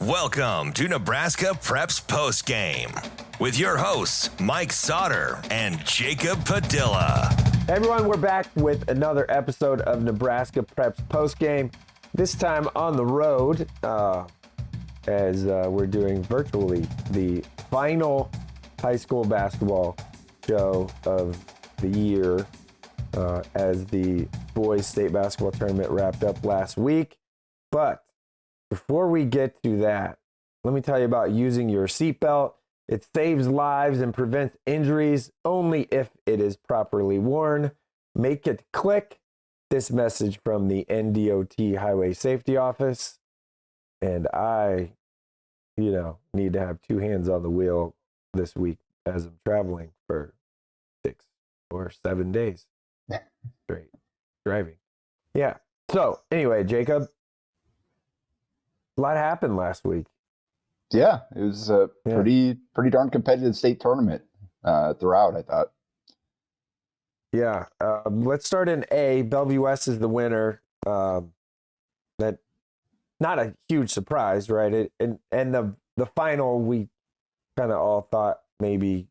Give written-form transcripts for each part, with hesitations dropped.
Welcome to Nebraska Preps Postgame with your hosts, Mike Sautter and Jacob Padilla. Hey everyone, we're back with another episode of Nebraska Preps Postgame. This time on the road, as we're doing virtually the final high school basketball show of the year, as the boys state basketball tournament wrapped up last week. But before we get to that, let me tell you about using your seatbelt. It saves lives and prevents injuries only if it is properly worn. Make it click. This message from the NDOT Highway Safety Office. And I, need to have two hands on the wheel this week as I'm traveling for 6 or 7 days straight driving. Yeah. So anyway, Jacob, a lot happened last week. Yeah, it was a pretty darn competitive state tournament throughout, I thought. Yeah. Let's start in A. Bellevue West is the winner. That not a huge surprise, right? And the final, we kind of all thought maybe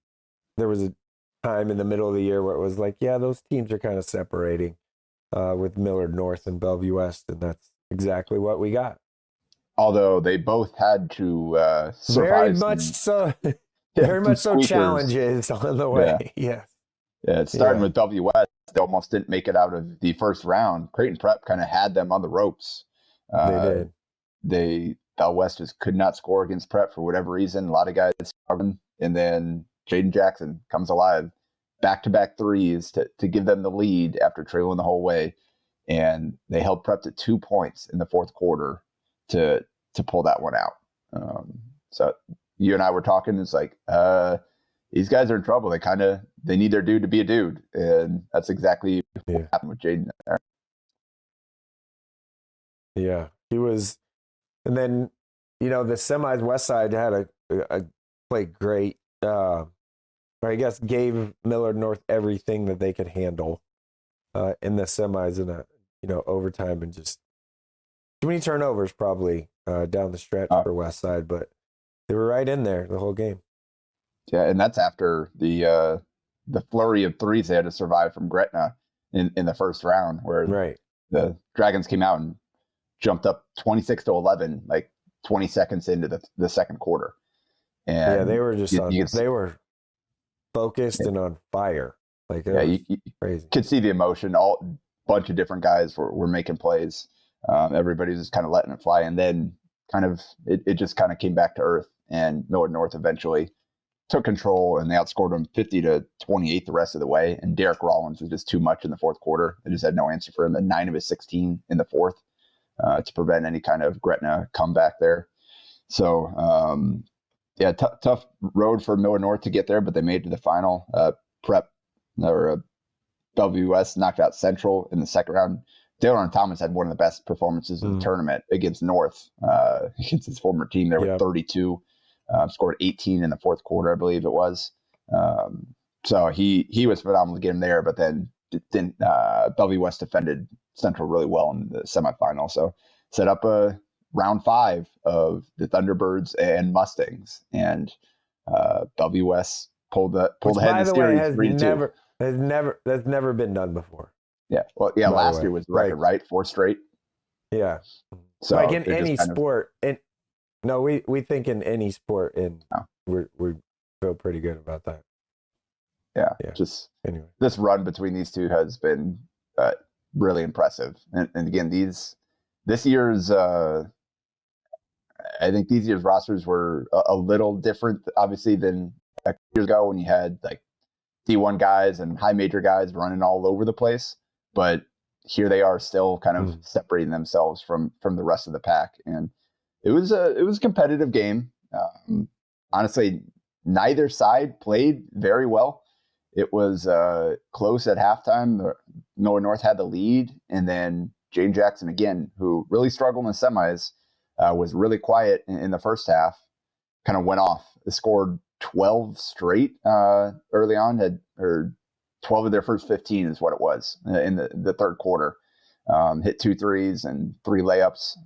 there was a time in the middle of the year where it was like, yeah, those teams are kind of separating with Millard North and Bellevue West, and that's exactly what we got. Although they both had to survive. Very much so challenges on the way. Yeah. Yeah, starting with Bellevue West, they almost didn't make it out of the first round. Creighton Prep kind of had them on the ropes. They did. Bell West just could not score against Prep for whatever reason. A lot of guys struggling, and then Jaden Jackson comes alive, back-to-back threes to give them the lead after trailing the whole way, and they held Prep to 2 points in the fourth quarter to pull that one out. So you and I were talking. It's like these guys are in trouble. They need their dude to be a dude, and that's exactly what happened with Jaden there. Yeah, he was. And then, the semis West Side had a played great. Or I guess gave Millard North everything that they could handle in the semis in overtime, and just too many turnovers probably down the stretch for West Side, but they were right in there the whole game. Yeah, and that's after the flurry of threes they had to survive from Gretna in the first round, where the Dragons came out and jumped up 26-11, like 20 seconds into the second quarter. And they were just they were focused and on fire. Like you crazy. Could see the emotion. All bunch of different guys were making plays. Everybody's just kind of letting it fly, and then it just kind of came back to earth. And Millard North eventually took control, and they outscored them 50-28 the rest of the way. And Derek Rollins was just too much in the fourth quarter. They just had no answer for him. And 9 of his 16 in the fourth to prevent any kind of Gretna comeback there. So tough road for Millard North to get there, but they made it to the final. Bellevue West knocked out Central in the second round. Dale Thomas had one of the best performances in the tournament against North, against his former team there with 32. Scored 18 in the fourth quarter, I believe it was. So he was phenomenal to get him there, but then Bellevue West defended Central really well in the semifinal. So set up a round 5 of the Thunderbirds and Mustangs, and Bellevue West pulled ahead in the series 3-2. That's never been done before. Yeah. Well, last year was the record, right? 4 straight. Yeah. So like in any sport, we think in any sport, and we feel pretty good about that. Yeah. Just anyway, this run between these two has been really impressive, and again, this year's I think these year's rosters were a little different, obviously, than a couple years ago when you had like D1 guys and high major guys running all over the place. But here they are still kind of separating themselves from the rest of the pack. And it was a competitive game. Honestly, neither side played very well. It was close at halftime. Millard North had the lead, and then Jane Jackson, again, who really struggled in the semis, was really quiet in the first half, kind of went off. They scored 12 straight early on, or 12 of their first 15 is what it was in the third quarter. Hit 2 threes and 3 layups.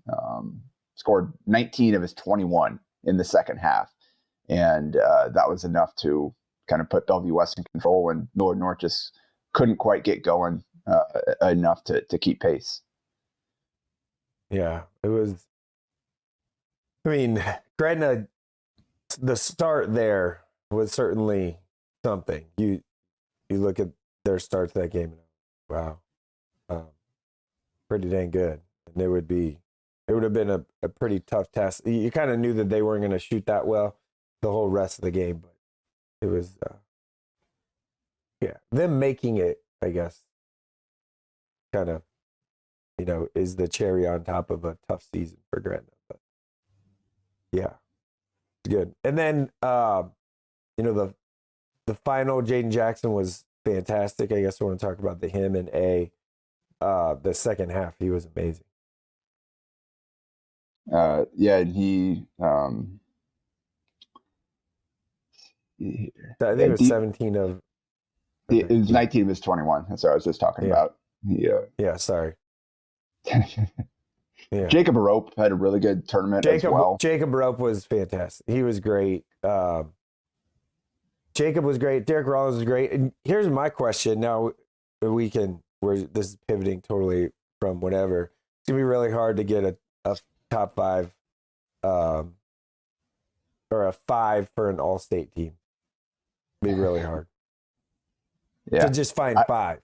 scored 19 of his 21 in the second half. And that was enough to kind of put Bellevue West in control, and Millard North just couldn't quite get going enough to keep pace. Yeah, it was. I mean, Gretna, the start there was certainly something. You look at their start to that game, and wow, pretty dang good. And it would have been a pretty tough test. You kind of knew that they weren't going to shoot that well the whole rest of the game, but it was, them making it, I guess, kind of, is the cherry on top of a tough season for Gretna. But yeah, good. And then, the final, Jaden Jackson was fantastic. I guess I want to talk about him and the second half. He was amazing. And he, I think it was 17 of. It was 19 of his 21. That's what I was just talking about. Sorry. Jacob Rope had a really good tournament as well. Jacob Rope was fantastic. He was great. Jacob was great. Derek Rollins was great. And here's my question. Now this is pivoting totally from whatever. It's gonna be really hard to get a top five, or a 5 for an all-state team. It'd be really hard. To just find 5.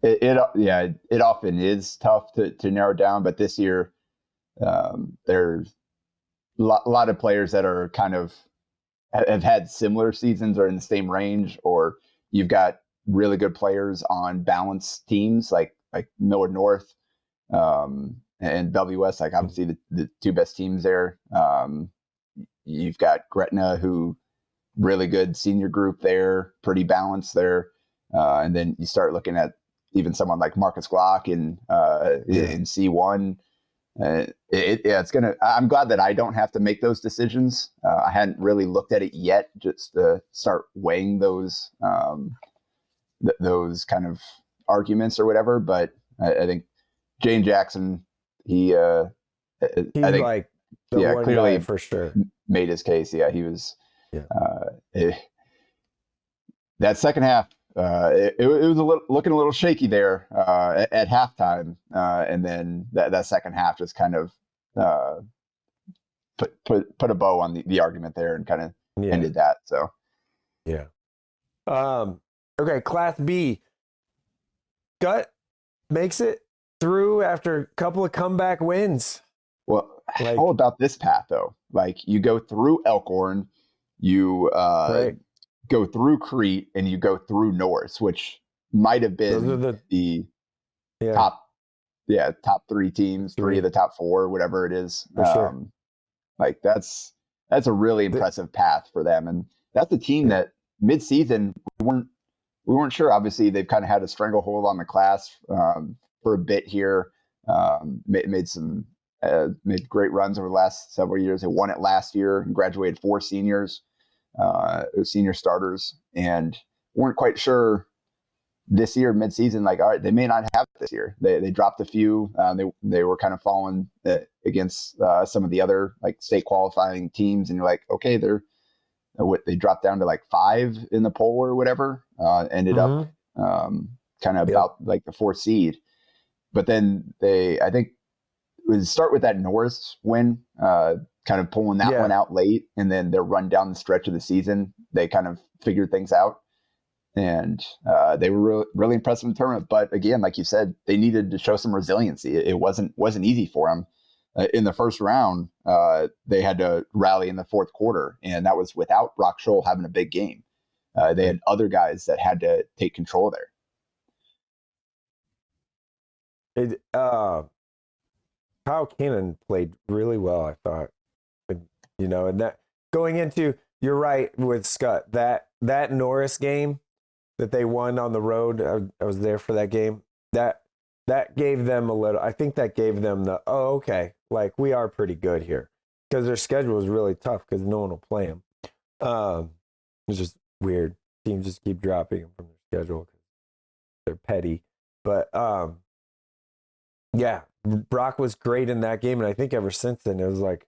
It often is tough to narrow down, but this year there's a lot of players that are kind of have had similar seasons or in the same range, or you've got really good players on balanced teams like Millard North and WS, like obviously the two best teams there. You've got Gretna, who really good senior group there, pretty balanced there. And then you start looking at even someone like Marcus Glock in C1. It's gonna. I'm glad that I don't have to make those decisions. I hadn't really looked at it yet, just to start weighing those those kind of arguments or whatever. But I think Jane Jackson, he's I think, like the one clearly guy for sure made his case. Yeah, he was. That second half, it was looking a little shaky there at halftime, and then that second half just kind of put a bow on the argument there and kind of ended that. So okay, Class B. Gut makes it through after a couple of comeback wins. Well, how about this path though? Like, you go through Elkhorn, you go through Crete, and you go through Norris, which might have been the top 3 teams, 3 of the top 4, whatever it is. Sure. Like that's a really impressive path for them, and that's a team that mid-season we weren't sure. Obviously, they've kind of had a stranglehold on the class for a bit here. Made great runs over the last several years. They won it last year and graduated 4 seniors. Senior starters, and weren't quite sure this year mid-season, like, all right, they may not have it this year. They dropped a few. They were kind of falling against some of the other like state qualifying teams, and you're like, okay, they dropped down to like 5 in the poll or whatever. Ended up kind of about like the 4th seed, but then I think it was start with that Norris win. Kind of pulling that one out late, and then their run down the stretch of the season, they kind of figured things out, and they were really impressive in the tournament. But again, like you said, they needed to show some resiliency. It wasn't easy for them. In the first round, they had to rally in the 4th quarter, and that was without Brock Scholl having a big game. They had other guys that had to take control there. Kyle Cannon played really well, I thought. And that going into, you're right with Scott, that Norris game that they won on the road, I was there for that game. That gave them I think that gave them okay, like, we are pretty good here, because their schedule is really tough because no one will play them. It's just weird. Teams just keep dropping them from their schedule because they're petty. But Brock was great in that game, and I think ever since then it was like,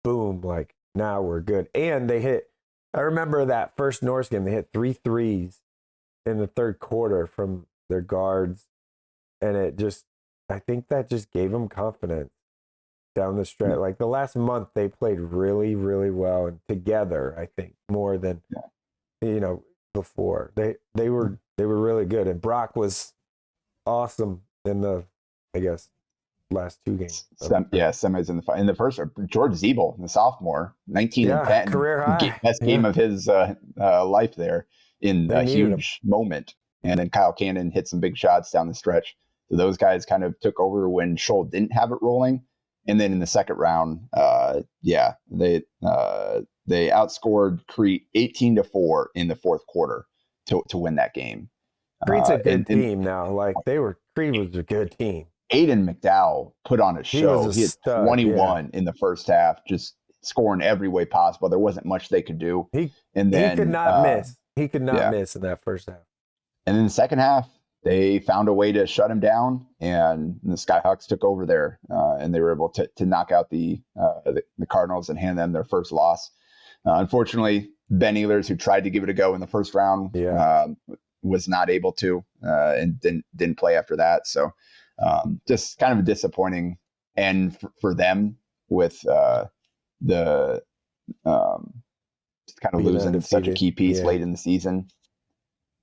boom, like now we're good. And they hit. I remember that first Norse game. They hit 3 threes in the third quarter from their guards, and I think that just gave them confidence down the stretch. Like the last month, they played really, really well and together. I think more than before. They were really good, and Brock was awesome in the, I guess, last 2 games. Semis in the first. George Zeeble, the sophomore, 19 and 10, career high, best game of his life there in a huge moment. And then Kyle Cannon hit some big shots down the stretch. So those guys kind of took over when Scholl didn't have it rolling. And then in the second round, they outscored Crete 18-4 in the fourth quarter to win that game. Crete's a good team now. Like Crete was a good team. Aiden McDowell put on a show. He had 21 in the first half, just scoring every way possible. There wasn't much they could do. He could not miss. He could not miss in that first half. And in the second half, they found a way to shut him down, and the Skyhawks took over there, and they were able to knock out the Cardinals and hand them their first loss. Unfortunately, Ben Ehlers, who tried to give it a go in the first round, was not able to, and didn't play after that. So just kind of a disappointing end for them with the just kind of losing such a key piece late in the season.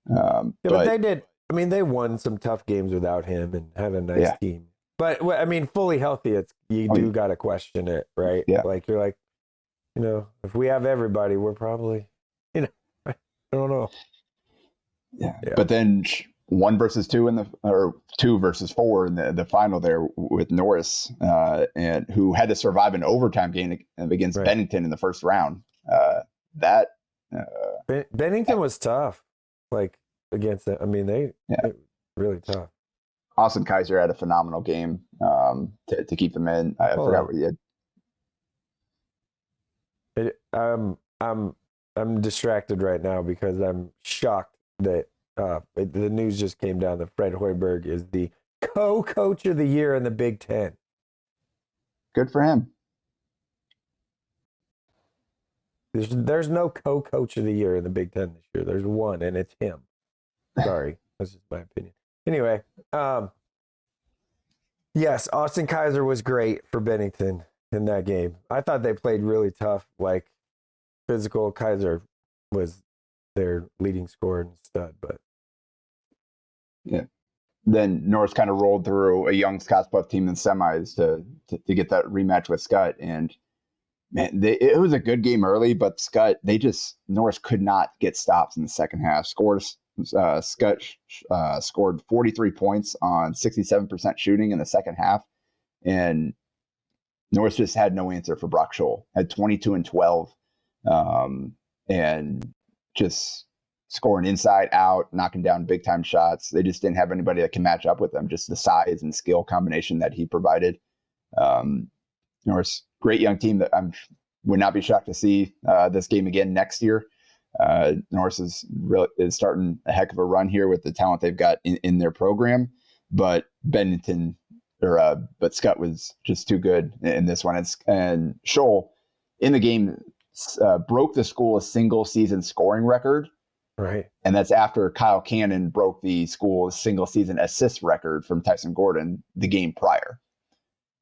But they did. I mean, they won some tough games without him and had a nice team. But I mean, fully healthy, you got to question it, right? Yeah. Like you're like, if we have everybody, we're probably, I don't know. Yeah. But then 1 versus 2 or 2 versus 4 in the final there with Norris, and who had to survive an overtime game against Bennington in the first round. Bennington was tough, like against it. I mean, they really tough. Austin Kaiser had a phenomenal game to keep them in. I forgot what he did. I'm distracted right now because I'm shocked that the news just came down that Fred Hoiberg is the co-coach of the year in the Big Ten. Good for him. There's no co-coach of the year in the Big Ten this year. There's one, and it's him. Sorry, that's just my opinion. Anyway, yes, Austin Kaiser was great for Bennington in that game. I thought they played really tough, like physical. Kaiser was their leading scorer and stud, but then Norris kind of rolled through a young Scottsbluff team in semis to get that rematch with Scott. And man, it was a good game early, but Norris could not get stops in the second half. Scott scored 43 points on 67% shooting in the second half, and Norris just had no answer for Brock Scholl. Had 22 and 12, and just scoring inside out, knocking down big time shots. They just didn't have anybody that can match up with them. Just the size and skill combination that he provided. Norris, great young team that would not be shocked to see this game again next year. Norris is starting a heck of a run here with the talent they've got in their program, but Scott was just too good in this one. And Scholl in the game broke the school's single season scoring record. Right. And that's after Kyle Cannon broke the school's single season assist record from Tyson Gordon the game prior.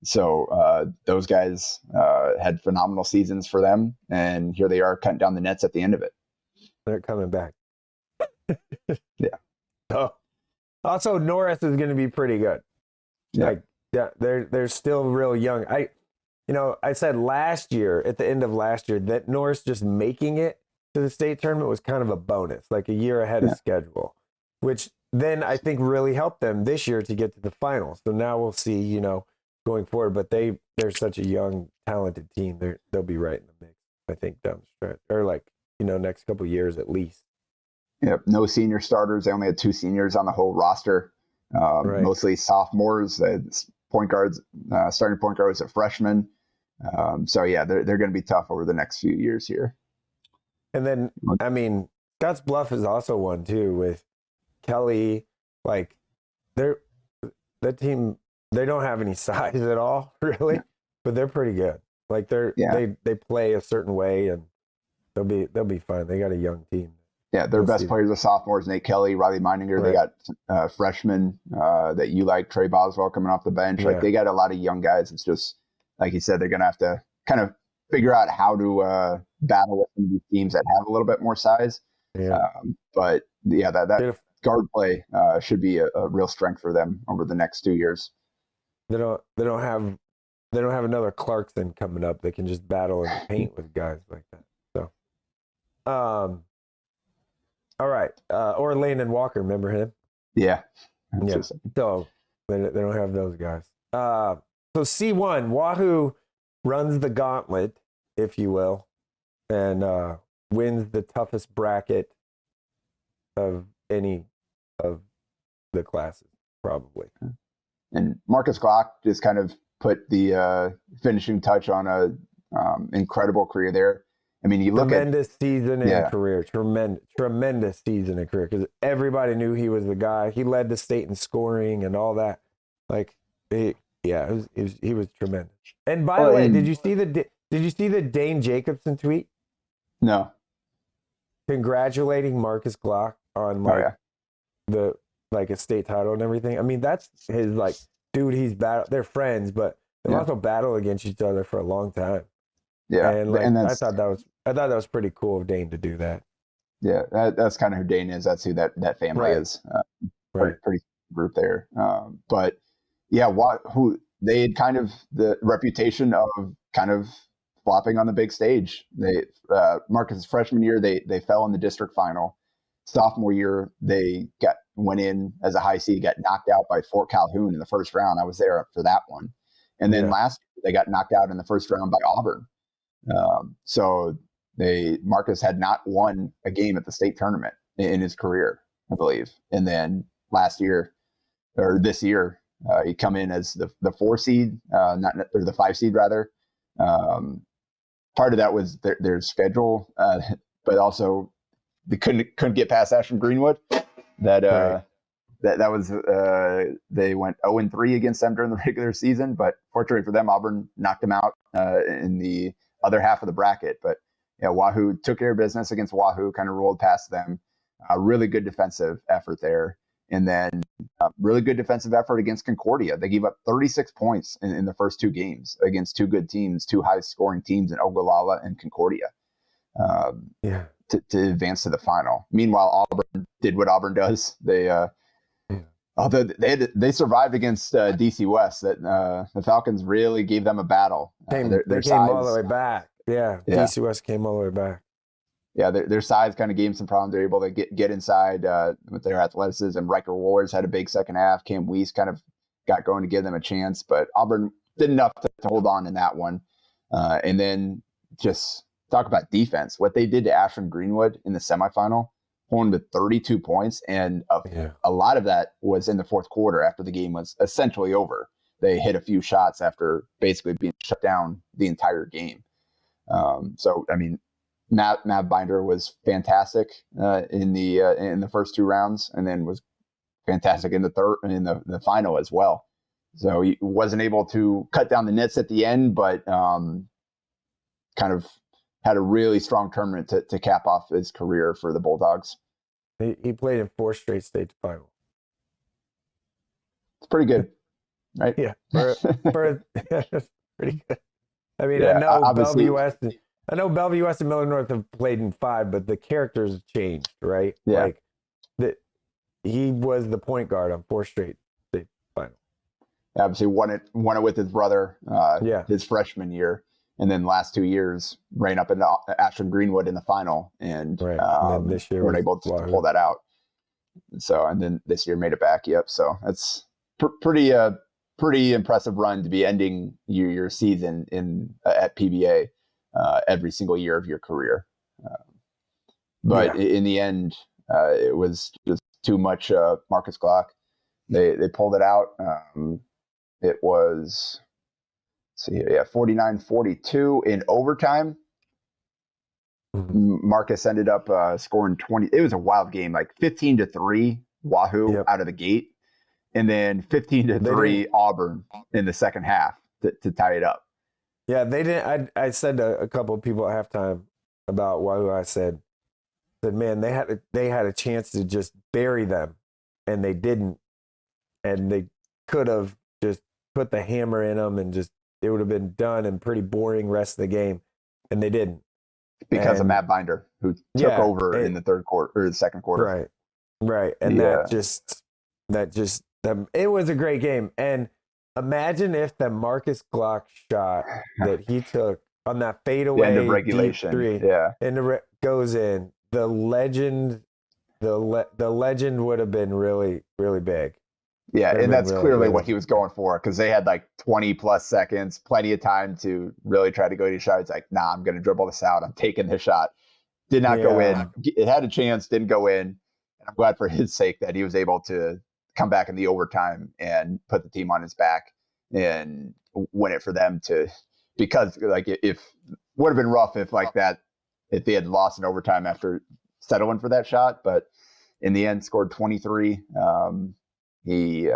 So those guys had phenomenal seasons for them, and here they are cutting down the nets at the end of it. They're coming back. Yeah. Oh. Also, Norris is going to be pretty good. Yeah. They're still real young. I said last year, at the end of last year, that Norris just making it to the state tournament was kind of a bonus, like a year ahead of schedule, which then I think really helped them this year to get to the finals. So now we'll see, going forward. But they're such a young, talented team. They'll be right in the mix, I think, down the stretch, or next couple of years at least. Yep. No senior starters. They only had 2 seniors on the whole roster. Mostly sophomores. Starting point guards are freshmen. They're going to be tough over the next few years here. And then, I mean, Scotts Bluff is also one too with Kelly. Like, that team they don't have any size at all, really, but they're pretty good. Like they play a certain way, and they'll be fine. They got a young team. Yeah, their best players are sophomores: Nate Kelly, Riley Meininger. Right. They got freshmen that you like, Trey Boswell coming off the bench. Like they got a lot of young guys. It's just like you said, they're gonna have to kind of figure out how to battle with some of these teams that have a little bit more size. Yeah. But yeah, that guard play should be a real strength for them over the next 2 years. They don't have another Clarkson coming up that can just battle and paint with guys like that. So, all right, or Landon Walker, remember him? Yeah. So they don't have those guys. So C1, Wahoo runs the gauntlet, if you will, and wins the toughest bracket of any of the classes, probably. And Marcus Glock just kind of put the finishing touch on a incredible career there. I mean, you look tremendous season in career, tremendous season in career, because everybody knew he was the guy. He led the state in scoring and all that. Like, he was tremendous. And by the way, did you see the Dane Jacobson tweet? No. Congratulating Marcus Glock on the a state title and everything. I mean, that's his dude. He's they're friends, but they also battle against each other for a long time. Yeah, and I thought that was pretty cool of Dane to do that. Yeah, that's kind of who Dane is. That's who that family is. Pretty group there. But yeah, who they had kind of the reputation of kind of flopping on the big stage. They Marcus' freshman year they fell in the district final. Sophomore year they went in as a high seed, got knocked out by Fort Calhoun in the first round. I was there for that one, and then last year they got knocked out in the first round by Auburn. So Marcus had not won a game at the state tournament in his career, I believe. And then this year, he come in as the 4 seed, or the 5 seed rather. Part of that was their schedule, but also they couldn't get past Ashland Greenwood. That was they went 0-3 against them during the regular season, but fortunately for them, Auburn knocked them out in the other half of the bracket. But Wahoo took care of business against Wahoo, kind of rolled past them. Really good defensive effort there. And then really good defensive effort against Concordia. They gave up 36 points in the first 2 games against 2 good teams, 2 high scoring teams in Ogallala and Concordia to advance to the final. Meanwhile, Auburn did what Auburn does. Although they survived against DC West, that the Falcons really gave them a battle. They came all the way back. Yeah, DC West came all the way back. Yeah, their size kind of gave them some problems. They're able to get inside with their athleticism. Riker Wars had a big second half. Cam Weiss kind of got going to give them a chance, but Auburn did enough to hold on in that one. And then just talk about defense. What they did to Ashland Greenwood in the semifinal, won with 32 points, and a lot of that was in the fourth quarter after the game was essentially over. They hit a few shots after basically being shut down the entire game. So, I mean, Matt Binder was fantastic in the first 2 rounds, and then was fantastic in the final as well. So he wasn't able to cut down the nets at the end, but kind of had a really strong tournament to cap off his career for the Bulldogs. He played in 4 straight state finals. It's pretty good, right? Yeah, that's pretty good. I mean, I know Bellevue West and Miller North have played in 5, but the characters changed, right? Yeah. He was the point guard on 4 straight state finals. Obviously won it with his brother his freshman year, and then last 2 years ran up into Ashland Greenwood in the final, and then this year weren't able to pull that out. So, and then this year made it back. Yep. So that's pretty impressive run to be ending your season at PBA every single year of your career. But in the end, it was just too much Marcus Glock. They pulled it out. It was 49-42 in overtime. Mm-hmm. Marcus ended up scoring 20. It was a wild game, like 15-3 Wahoo out of the gate. and then 15-3 Auburn in the second half to tie it up. Yeah, they didn't. I said to a couple of people at halftime about why I said, man, they had a chance to just bury them, and they didn't, and they could have just put the hammer in them, and just it would have been done and pretty boring rest of the game, and they didn't because of Matt Binder, who took over in the third quarter or the second quarter. Right, and that just it was a great game. And imagine if the Marcus Glock shot that he took on that fadeaway end of regulation, deep 3, goes in. The legend would have been really, really big. Yeah, and that's really, clearly what he was going for, because they had like 20 plus seconds, plenty of time to really try to go to the shot. It's like, nah, I'm going to dribble this out. I'm taking this shot. Did not go in. It had a chance, didn't go in. And I'm glad for his sake that he was able to come back in the overtime and put the team on his back and win it for them because like if would have been rough if they had lost in overtime after settling for that shot, but in the end scored 23. He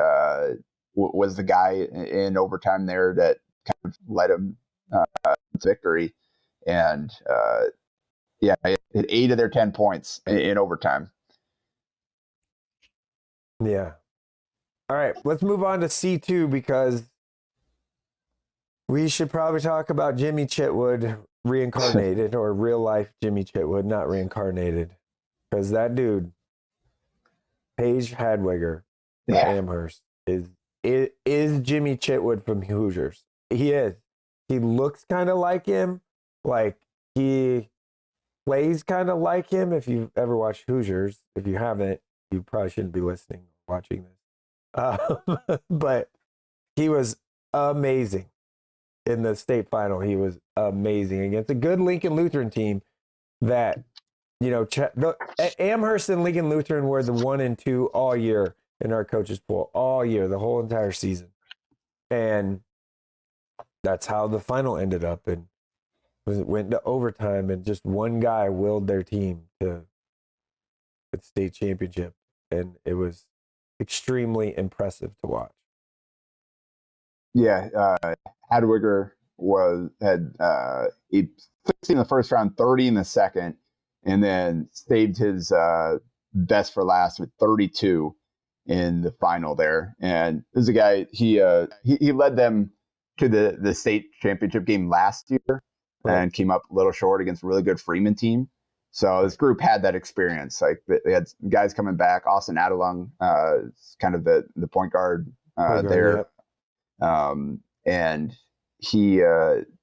was the guy in overtime there that kind of led him to victory, and hit 8 of their 10 points in overtime. Yeah. All right, let's move on to C2, because we should probably talk about Jimmy Chitwood reincarnated, or real life Jimmy Chitwood, not reincarnated, because that dude, Paige Hadwiger, Amherst, is Jimmy Chitwood from Hoosiers. He is. He looks kind of like him. Like, he plays kind of like him. If you've ever watched Hoosiers, if you haven't, you probably shouldn't be listening or watching this. But he was amazing in the state final. He was amazing against a good Lincoln Lutheran team that, Amherst and Lincoln Lutheran were the 1 and 2 all year in our coaches pool, all year, the whole entire season. And that's how the final ended up. And it went to overtime, and just one guy willed their team to the state championship. And it was extremely impressive to watch. Yeah, Hadwiger had 16 in the first round, 30 in the second, and then saved his best for last with 32 in the final there. And this is a guy, he led them to the state championship game last year, and came up a little short against a really good Freeman team. So this group had that experience. Like, they had guys coming back. Austin Adelung, kind of the point guard there. Yep. And he,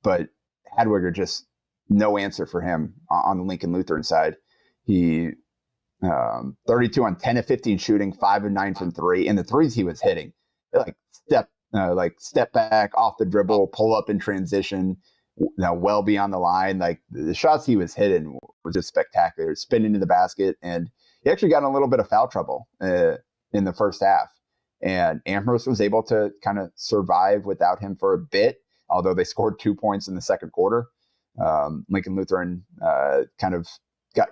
but Hadwiger, just no answer for him on the Lincoln Lutheran side. He, 32 on 10 of 15 shooting, 5 of 9 from 3. And the threes he was hitting, step back off the dribble, pull up in transition, well beyond the line. Like, the shots he was hitting was just spectacular. Spin into the basket, and he actually got in a little bit of foul trouble in the first half. And Amherst was able to kind of survive without him for a bit, although they scored 2 points in the second quarter. Lincoln Lutheran kind of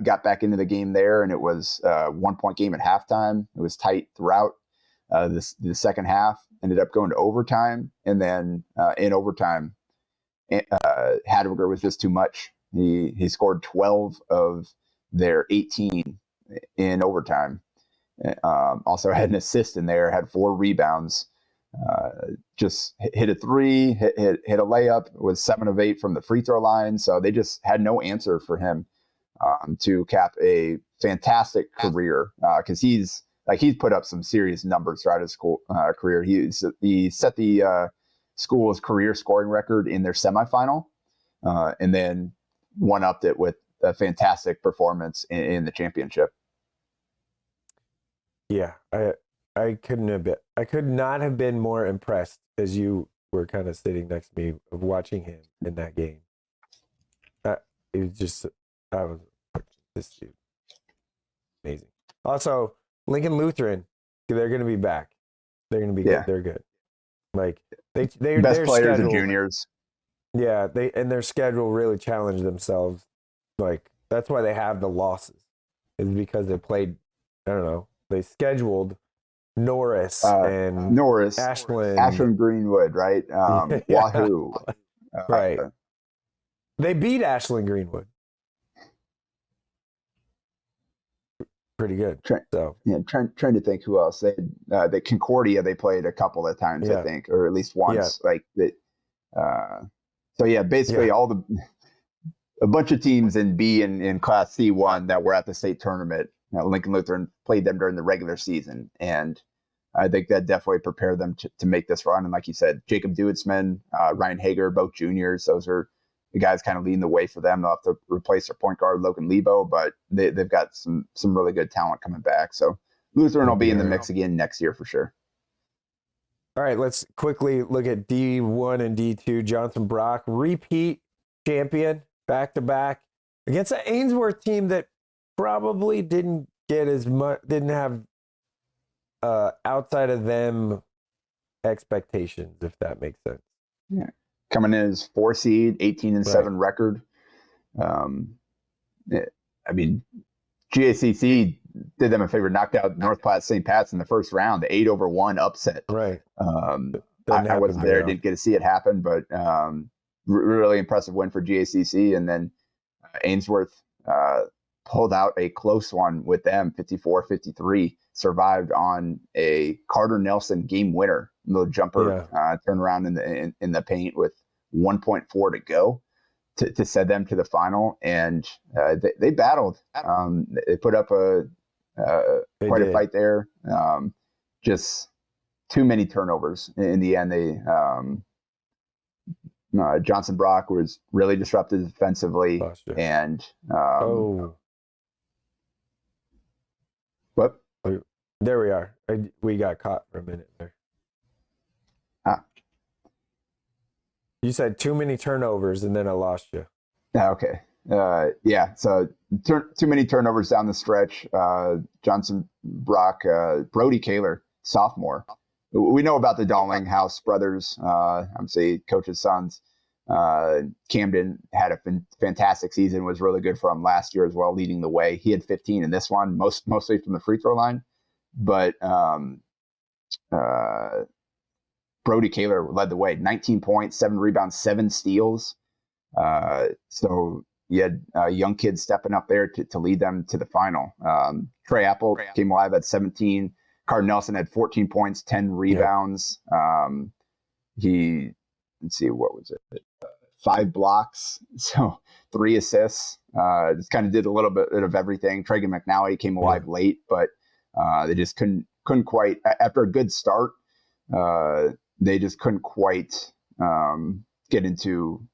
got back into the game there, and it was a 1-point game at halftime. It was tight throughout the second half. Ended up going to overtime, and then in overtime, Hadwiger was just too much. He scored 12 of their 18 in overtime. Also had an assist in there, had 4 rebounds, just hit a 3, hit a layup, was 7 of 8 from the free throw line. So they just had no answer for him to cap a fantastic career, because he's put up some serious numbers throughout his school career. He set the school's career scoring record in their semifinal, and then one-upped it with a fantastic performance in the championship. Yeah, I could not have been more impressed, as you were kind of sitting next to me, of watching him in that game. It was just, this dude, amazing. Also, Lincoln Lutheran, they're going to be back. They're going to be good. They're good. Like, they're best their players schedule, and juniors. Yeah, their schedule really challenged themselves. Like, that's why they have the losses, is because they played, I don't know, they scheduled Norris and Ashland Greenwood, right? Wahoo. Right. They beat Ashland Greenwood. Pretty good. Trying to think who else. The Concordia they played a couple of times, I think, or at least once. Like that. So yeah, basically a bunch of teams in B and Class C1 that were at the state tournament. Lincoln Lutheran played them during the regular season, and I think that definitely prepared them to make this run. And like you said, Jacob Dewitzman, Ryan Hager, both juniors. Those are the guys kind of leading the way for them. They'll have to replace their point guard, Logan Lebo, but they've got some really good talent coming back. So Lutheran will be in the mix again next year for sure. All right, let's quickly look at D1 and D2. Johnson Brock, repeat champion, back-to-back, against an Ainsworth team that probably didn't get as much, didn't have outside of them expectations, if that makes sense. Yeah. Coming in as 4 seed, 18-7 record. I mean, GACC did them a favor, knocked out North Platte St. Pat's in the first round, the 8-1 upset. Right. I wasn't there, didn't get to see it happen, but really impressive win for GACC. And then Ainsworth pulled out a close one with them, 54-53, survived on a Carter Nelson game winner, little jumper turnaround in the paint with 1.4 to go to send them to the final. And they battled. They put up quite a fight there. Just too many turnovers in the end. Johnson Brock was really disruptive defensively, and what? There we are. We got caught for a minute there. You said too many turnovers, and then I lost you. Okay. So too many turnovers down the stretch. Johnson Brock, Brody Kaler, sophomore. We know about the Dallinghouse brothers, obviously coach's sons. Camden had a fantastic season, was really good for him last year as well, leading the way. He had 15 in this one, mostly from the free throw line. But Brody Kaler led the way, 19 points, 7 rebounds, 7 steals. So you had young kids stepping up there to lead them to the final. Trey Apple came alive at 17. Carter Nelson had 14 points, 10 rebounds. Let's see, what was it? 5 blocks, so 3 assists. Just kind of did a little bit of everything. Tragan McNally came alive late, but they just couldn't quite, after a good start, they just couldn't quite get into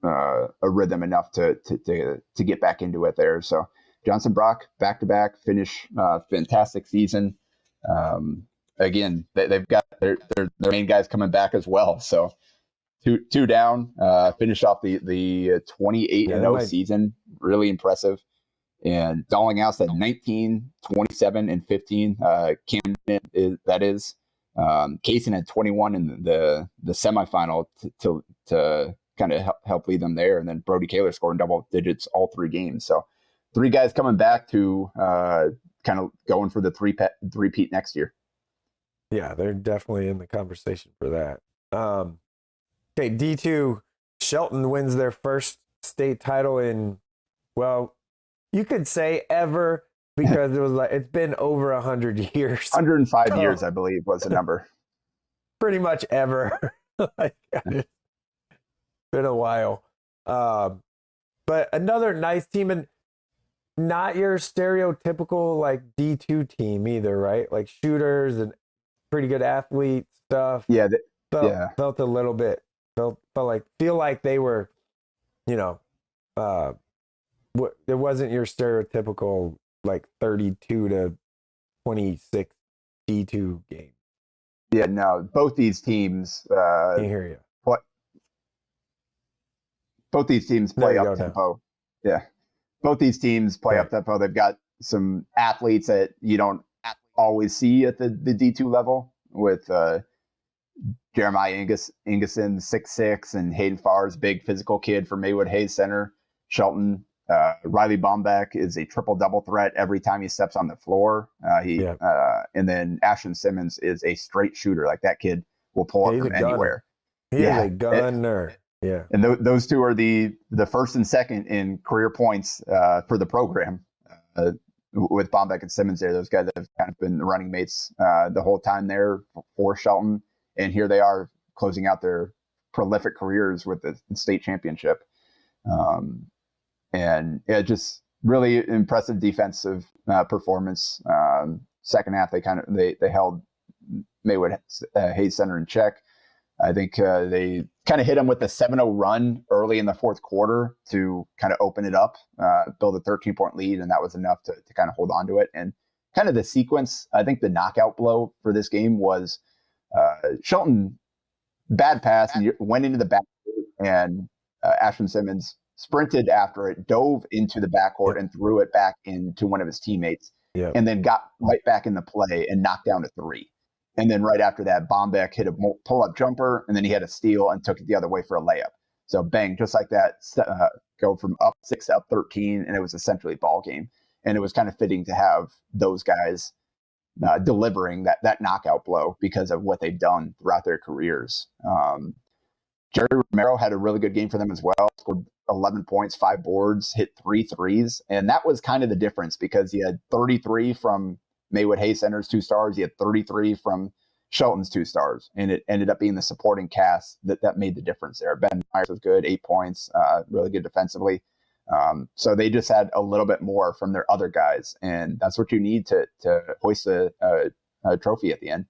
a rhythm enough to get back into it there. So Johnson Brock, back-to-back, finish, fantastic season. Again, they've got their main guys coming back as well. So two down, finish off the 28-0 season. Really impressive. And Dallinghouse had 19, 27, and 15. Camden is. Kaysen had 21 in the semifinal to kind of help lead them there. And then Brody Kaler scoring double digits all 3 games. So 3 guys coming back to kind of going for the three-peat next year. Yeah, they're definitely in the conversation for that. Okay, D2, Shelton wins their first state title in, well, you could say ever, because it's been over 100 years. 105 years, I believe, was the number. Pretty much ever. It's been a while. But another nice team, and not your stereotypical like D2 team either, right? Like shooters and pretty good athlete stuff. Yeah. Felt a little bit, feel like they were, it wasn't your stereotypical like 32 to 26 D2 game. Yeah, no, both these teams. I hear you. Both these teams play up tempo. Now. Yeah, both these teams play up tempo. They've got some athletes that you don't always see at the D2 level with Jeremiah Ingeson, 6'6", and Hayden Farr's big physical kid from Maywood Hayes Center. Shelton Riley Bombeck is a triple-double threat every time he steps on the floor. And then Ashton Simmons is a straight shooter. Like, that kid will pull up from anywhere. He is a gunner. And those two are the first and second in career points for the program. With Bombeck and Simmons there, those guys have kind of been the running mates the whole time there for Shelton. And here they are closing out their prolific careers with the state championship. Just really impressive defensive performance. Second half, they held Maywood Hayes Center in check. I think they kind of hit them with a 7-0 run early in the fourth quarter to kind of open it up, build a 13-point lead, and that was enough to kind of hold on to it. And kind of the sequence, I think the knockout blow for this game was Shelton, bad pass, and went into the backcourt, and Ashton Simmons sprinted after it, dove into the backcourt, and threw it back into one of his teammates, and then got right back in the play and knocked down a three. And then right after that, Bombeck hit a pull-up jumper, and then he had a steal and took it the other way for a layup. So bang, just like that, go from up 6 to up 13, and it was essentially ball game. And it was kind of fitting to have those guys delivering that knockout blow because of what they've done throughout their careers. Jerry Romero had a really good game for them as well. Scored 11 points, 5 boards, hit 3 threes. And that was kind of the difference because he had 33 from Maywood Hayes Center's 2 stars. He had 33 from Shelton's 2 stars. And it ended up being the supporting cast that made the difference there. Ben Myers was good, 8 points, really good defensively. So they just had a little bit more from their other guys. And that's what you need to hoist a trophy at the end.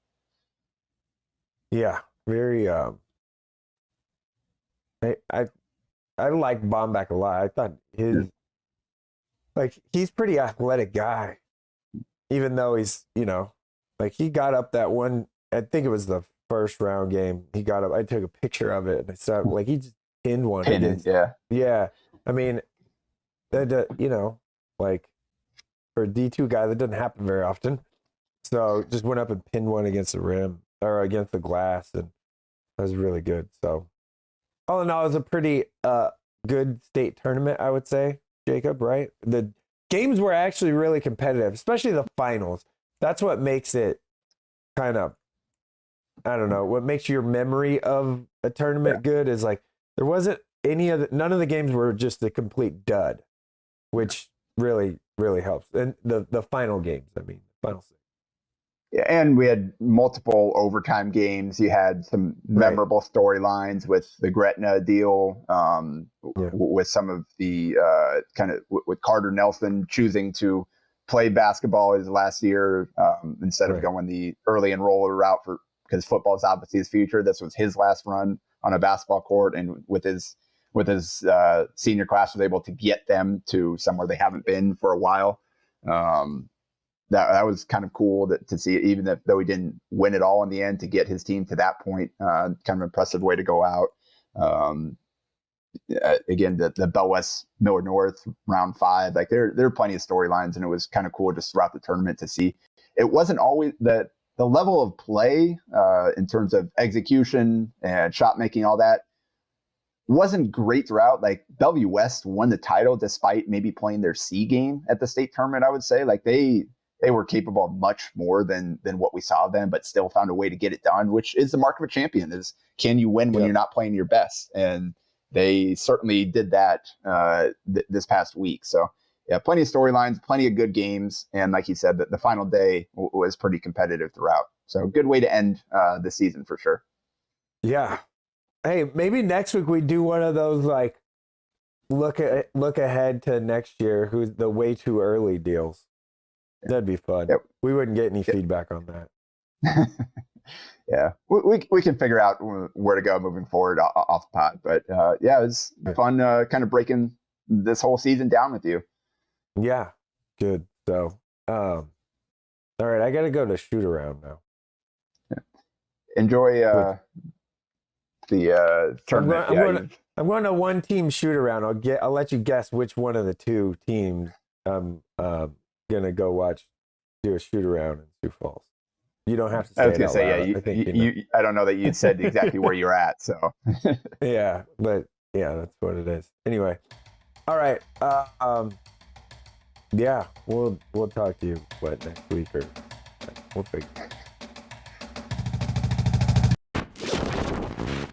Yeah, very. I like Bombeck a lot. I thought he's pretty athletic guy. Even though he's, he got up that one, I think it was the first round game. He got up, I took a picture of it, and I saw, he just pinned one. Yeah. I mean, that, for a D2 guy, that doesn't happen very often. So just went up and pinned one against the rim, or against the glass, and that was really good. So all in all, it was a pretty good state tournament, I would say, Jacob, right? The games were actually really competitive, especially the finals. That's what makes it kind of, I don't know, what makes your memory of a tournament good is there wasn't none of the games were just a complete dud, which really, really helps. And the final games, final six. Yeah, and we had multiple overtime games. You had some memorable storylines with the Gretna deal, with some of the with Carter Nelson choosing to play basketball his last year instead of going the early enroller route because football is obviously his future. This was his last run on a basketball court, and with his senior class was able to get them to somewhere they haven't been for a while. That was kind of cool to see, even though he didn't win it all in the end, to get his team to that point. Kind of impressive way to go out. Again, the Bell West Miller North round 5, there are plenty of storylines, and it was kind of cool just throughout the tournament to see. It wasn't always the level of play in terms of execution and shot making, all that wasn't great throughout. Bellevue West won the title despite maybe playing their C game at the state tournament. I would say they were capable of much more than what we saw of them, but still found a way to get it done, which is the mark of a champion, is can you win when you're not playing your best? And they certainly did that this past week. So yeah, plenty of storylines, plenty of good games. And like you said, the final day was pretty competitive throughout. So good way to end the season for sure. Yeah. Hey, maybe next week we do one of those look ahead to next year, who's the way too early deals. That'd be fun. Yep. We wouldn't get any feedback on that. Yeah, we can figure out where to go moving forward off the pod. But it was fun kind of breaking this whole season down with you. Yeah, good. So, all right, I got to go to shoot around now. Yeah. Enjoy the tournament. I'm going to one team shoot around. I'll let you guess which one of the two teams I'm gonna go do a shoot around in Sioux Falls. You don't have to say. I was gonna say, I don't know that you'd said exactly where you're at. So yeah, but yeah, that's what it is. Anyway, All right. Yeah, we'll talk to you next week or we'll figure.